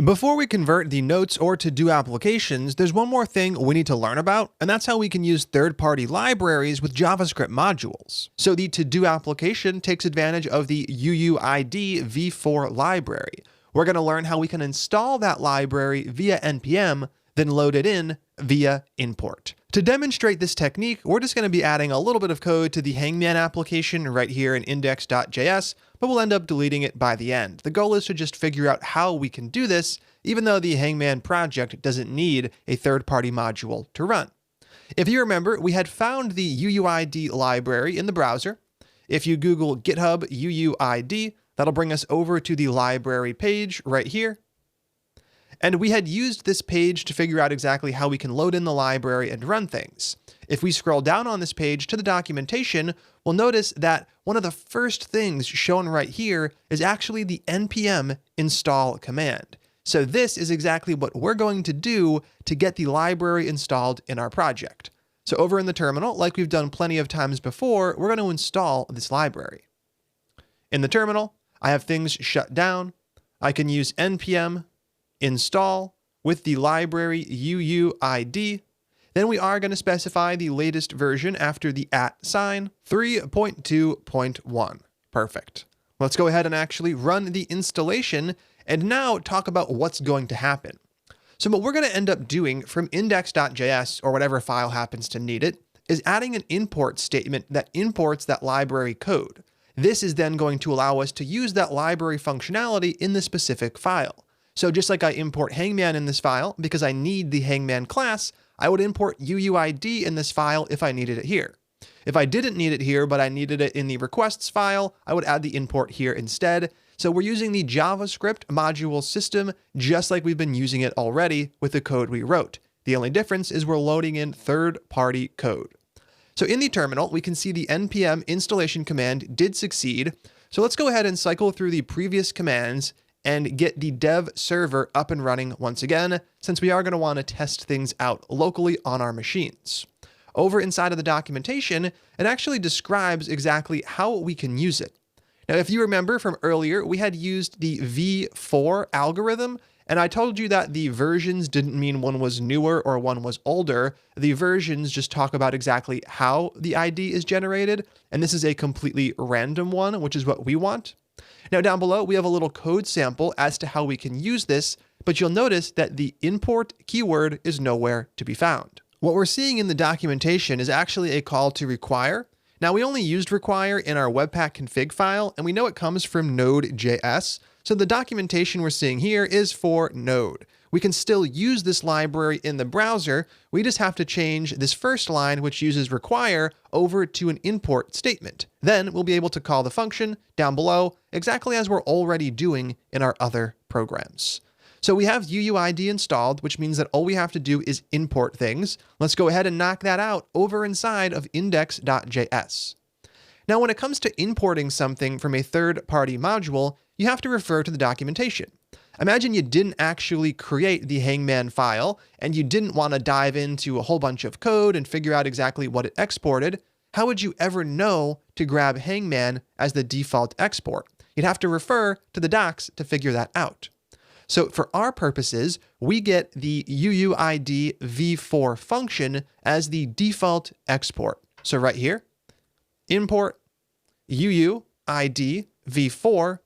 Before we convert the notes or to-do applications, there's one more thing we need to learn about, and that's how we can use third-party libraries with JavaScript modules. So the to-do application takes advantage of the UUID v4 library. We're going to learn how we can install that library via npm, then load it in via import. To demonstrate this technique, we're just going to be adding a little bit of code to the Hangman application right here in index.js, but we'll end up deleting it by the end. The goal is to just figure out how we can do this, even though the Hangman project doesn't need a third-party module to run. If you remember, we had found the UUID library in the browser. If you Google GitHub UUID, that'll bring us over to the library page right here. And we had used this page to figure out exactly how we can load in the library and run things. If we scroll down on this page to the documentation, we'll notice that one of the first things shown right here is actually the npm install command. So this is exactly what we're going to do to get the library installed in our project. So over in the terminal, like we've done plenty of times before, we're going to install this library. In the terminal, I have things shut down. I can use npm install with the library UUID. Then we are going to specify the latest version after the @ sign, 3.2.1. Perfect. Let's go ahead and actually run the installation and now talk about what's going to happen. So what we're going to end up doing from index.js or whatever file happens to need it is adding an import statement that imports that library code. This is then going to allow us to use that library functionality in the specific file. So just like I import Hangman in this file, because I need the Hangman class, I would import UUID in this file if I needed it here. If I didn't need it here, but I needed it in the requests file, I would add the import here instead. So we're using the JavaScript module system just like we've been using it already with the code we wrote. The only difference is we're loading in third-party code. So in the terminal, we can see the npm installation command did succeed. So let's go ahead and cycle through the previous commands and get the dev server up and running once again, since we are going to want to test things out locally on our machines. Over inside of the documentation, it actually describes exactly how we can use it. Now, if you remember from earlier, we had used the v4 algorithm, and I told you that the versions didn't mean one was newer or one was older. The versions just talk about exactly how the ID is generated, and this is a completely random one, which is what we want. Now down below, we have a little code sample as to how we can use this, but you'll notice that the import keyword is nowhere to be found. What we're seeing in the documentation is actually a call to require. Now we only used require in our Webpack config file, and we know it comes from Node.js, so the documentation we're seeing here is for Node. We can still use this library in the browser, we just have to change this first line, which uses require, over to an import statement. Then we'll be able to call the function down below, exactly as we're already doing in our other programs. So we have UUID installed, which means that all we have to do is import things. Let's go ahead and knock that out over inside of index.js. Now, when it comes to importing something from a third-party module, you have to refer to the documentation. Imagine you didn't actually create the Hangman file and you didn't want to dive into a whole bunch of code and figure out exactly what it exported. How would you ever know to grab Hangman as the default export? You'd have to refer to the docs to figure that out. So for our purposes, we get the UUID v4 function as the default export. So right here, import UUID v4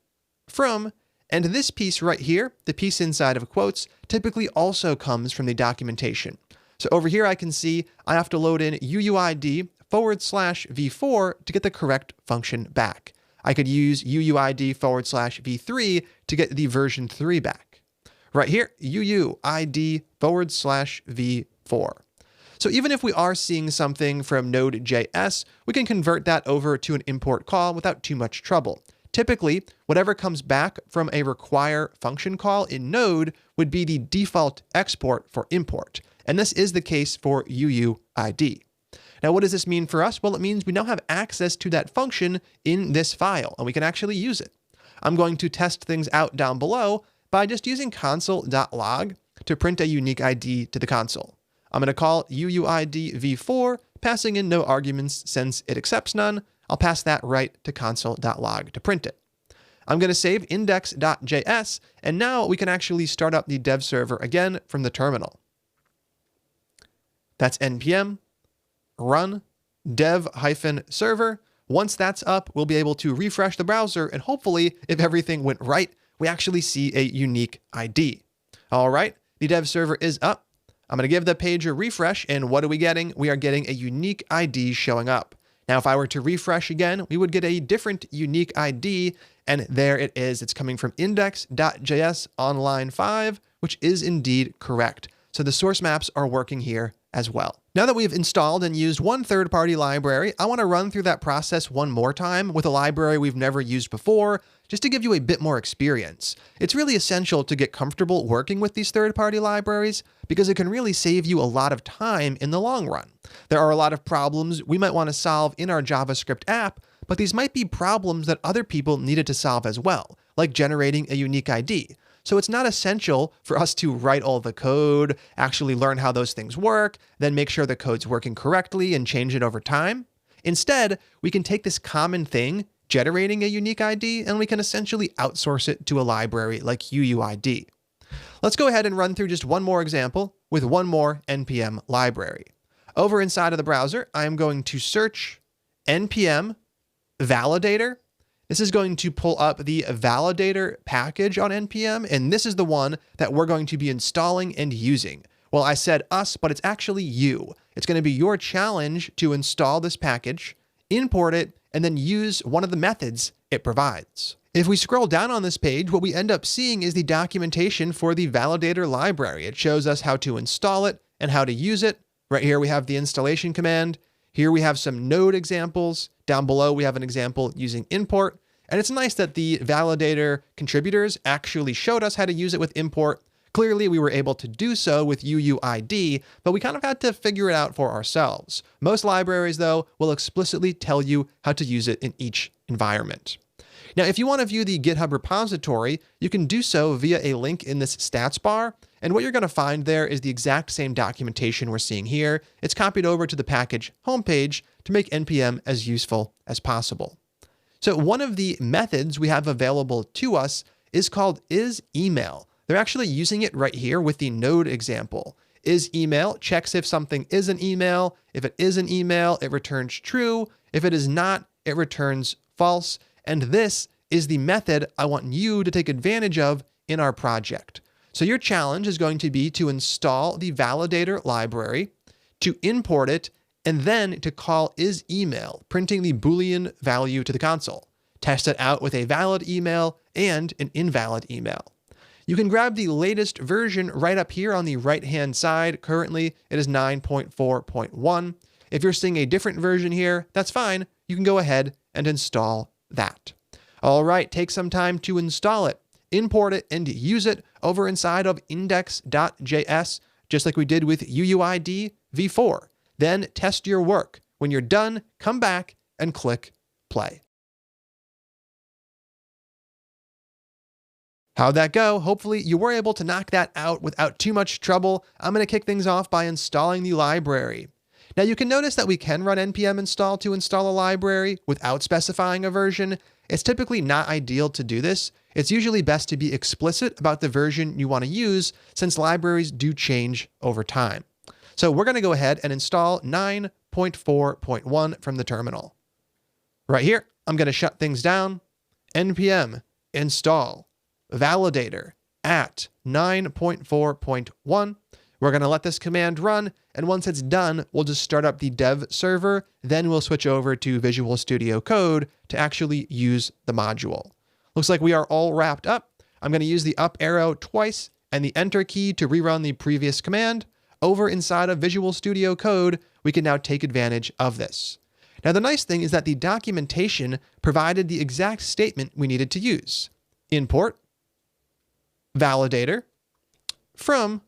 from, and this piece right here, the piece inside of quotes, typically also comes from the documentation. So over here, I can see I have to load in UUID /v4 to get the correct function back. I could use UUID /v3 to get the version 3 back. Right here, UUID /v4. So even if we are seeing something from Node.js, we can convert that over to an import call without too much trouble. Typically, whatever comes back from a require function call in Node would be the default export for import. And this is the case for UUID. Now, what does this mean for us? Well, it means we now have access to that function in this file, and we can actually use it. I'm going to test things out down below by just using console.log to print a unique ID to the console. I'm going to call UUID v4, passing in no arguments since it accepts none. I'll pass that right to console.log to print it. I'm going to save index.js, and now we can actually start up the dev server again from the terminal. That's npm run dev-server. Once that's up, we'll be able to refresh the browser, and hopefully, if everything went right, we actually see a unique ID. All right, the dev server is up. I'm going to give the page a refresh, and what are we getting? We are getting a unique ID showing up. Now, if I were to refresh again, we would get a different unique ID, and there it is. It's coming from index.js on line 5, which is indeed correct. So the source maps are working here as well. Now that we've installed and used one third-party library, I want to run through that process one more time with a library we've never used before, just to give you a bit more experience. It's really essential to get comfortable working with these third-party libraries because it can really save you a lot of time in the long run. There are a lot of problems we might want to solve in our JavaScript app, but these might be problems that other people needed to solve as well, like generating a unique ID. So it's not essential for us to write all the code, actually learn how those things work, then make sure the code's working correctly and change it over time. Instead, we can take this common thing, generating a unique ID, and we can essentially outsource it to a library like UUID. Let's go ahead and run through just one more example with one more npm library. Over inside of the browser, I'm going to search npm validator. This is going to pull up the validator package on npm, and this is the one that we're going to be installing and using. Well, I said us, but it's actually you. It's going to be your challenge to install this package, import it, and then use one of the methods it provides. If we scroll down on this page, what we end up seeing is the documentation for the validator library. It shows us how to install it and how to use it. Right here, we have the installation command. Here we have some node examples. Down below, we have an example using import. And it's nice that the validator contributors actually showed us how to use it with import. Clearly, we were able to do so with UUID, but we kind of had to figure it out for ourselves. Most libraries, though, will explicitly tell you how to use it in each environment. Now, if you want to view the GitHub repository, you can do so via a link in this stats bar. And what you're going to find there is the exact same documentation we're seeing here. It's copied over to the package homepage to make npm as useful as possible. So one of the methods we have available to us is called isEmail. They're actually using it right here with the node example. IsEmail checks if something is an email. If it is an email, it returns true. If it is not, it returns false. And this is the method I want you to take advantage of in our project. So your challenge is going to be to install the validator library, to import it, and then to call isEmail, printing the Boolean value to the console. Test it out with a valid email and an invalid email. You can grab the latest version right up here on the right-hand side. Currently, it is 9.4.1. If you're seeing a different version here, that's fine. You can go ahead and install that. All right, take some time to install it, import it, and use it over inside of index.js, just like we did with UUID v4. Then test your work. When you're done, come back and click play. How'd that go? Hopefully you were able to knock that out without too much trouble. I'm going to kick things off by installing the library. Now you can notice that we can run npm install to install a library without specifying a version. It's typically not ideal to do this. It's usually best to be explicit about the version you want to use since libraries do change over time. So we're going to go ahead and install 9.4.1 from the terminal. Right here, I'm going to shut things down. npm install validator at 9.4.1. We're going to let this command run, and once it's done, we'll just start up the dev server. Then we'll switch over to Visual Studio Code to actually use the module. Looks like we are all wrapped up. I'm going to use the up arrow twice and the enter key to rerun the previous command. Over inside of Visual Studio Code, we can now take advantage of this. Now, the nice thing is that the documentation provided the exact statement we needed to use. Import validator from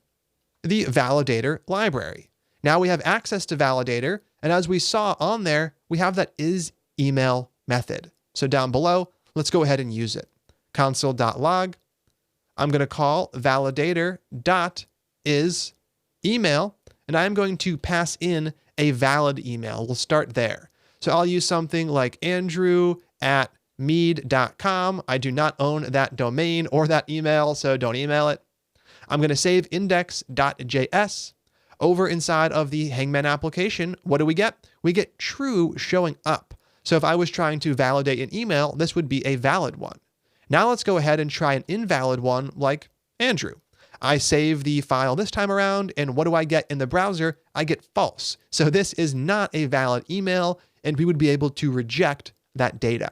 the validator library. Now we have access to validator, and as we saw on there, we have that isEmail method. So down below, let's go ahead and use it. Console.log. I'm going to call validator.isEmail, and I'm going to pass in a valid email. We'll start there. So I'll use something like Andrew at mead.com. I do not own that domain or that email, so don't email it. I'm going to save index.js. Over inside of the Hangman application, what do we get? We get true showing up. So if I was trying to validate an email, this would be a valid one. Now let's go ahead and try an invalid one like Andrew. I save the file this time around, and what do I get in the browser? I get false. So this is not a valid email, and we would be able to reject that data.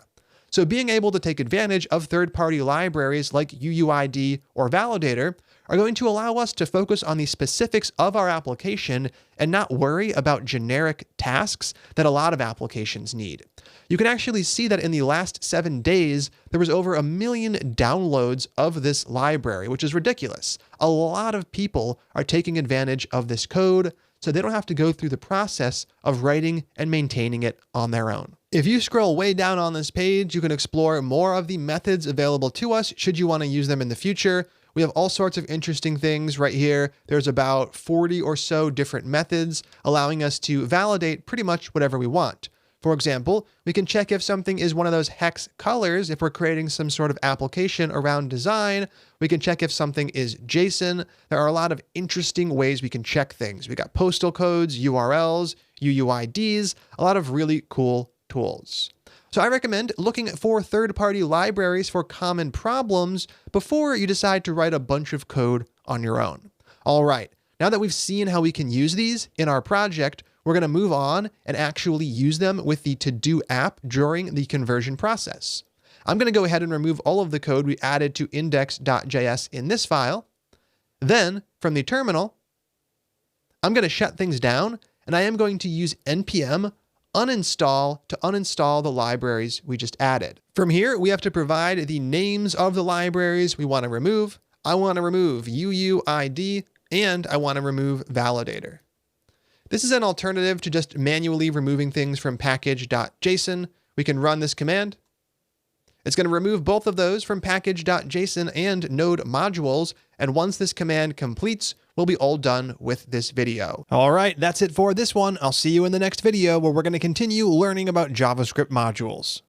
So being able to take advantage of third-party libraries like UUID or Validator are going to allow us to focus on the specifics of our application and not worry about generic tasks that a lot of applications need. You can actually see that in the last 7 days, there was over 1 million downloads of this library, which is ridiculous. A lot of people are taking advantage of this code, so they don't have to go through the process of writing and maintaining it on their own. If you scroll way down on this page, you can explore more of the methods available to us should you want to use them in the future. We have all sorts of interesting things right here. There's about 40 or so different methods allowing us to validate pretty much whatever we want. For example, we can check if something is one of those hex colors if we're creating some sort of application around design. We can check if something is JSON. There are a lot of interesting ways we can check things. We got postal codes, URLs, UUIDs, a lot of really cool tools. So I recommend looking for third-party libraries for common problems before you decide to write a bunch of code on your own. All right, now that we've seen how we can use these in our project, we're going to move on and actually use them with the to-do app during the conversion process. I'm going to go ahead and remove all of the code we added to index.js in this file. Then, from the terminal, I'm going to shut things down, and I am going to use npm uninstall to uninstall the libraries we just added. From here, we have to provide the names of the libraries we want to remove. I want to remove UUID, and I want to remove validator. This is an alternative to just manually removing things from package.json. We can run this command. It's going to remove both of those from package.json and node modules, and once this command completes, we'll be all done with this video. All right, that's it for this one. I'll see you in the next video where we're going to continue learning about JavaScript modules.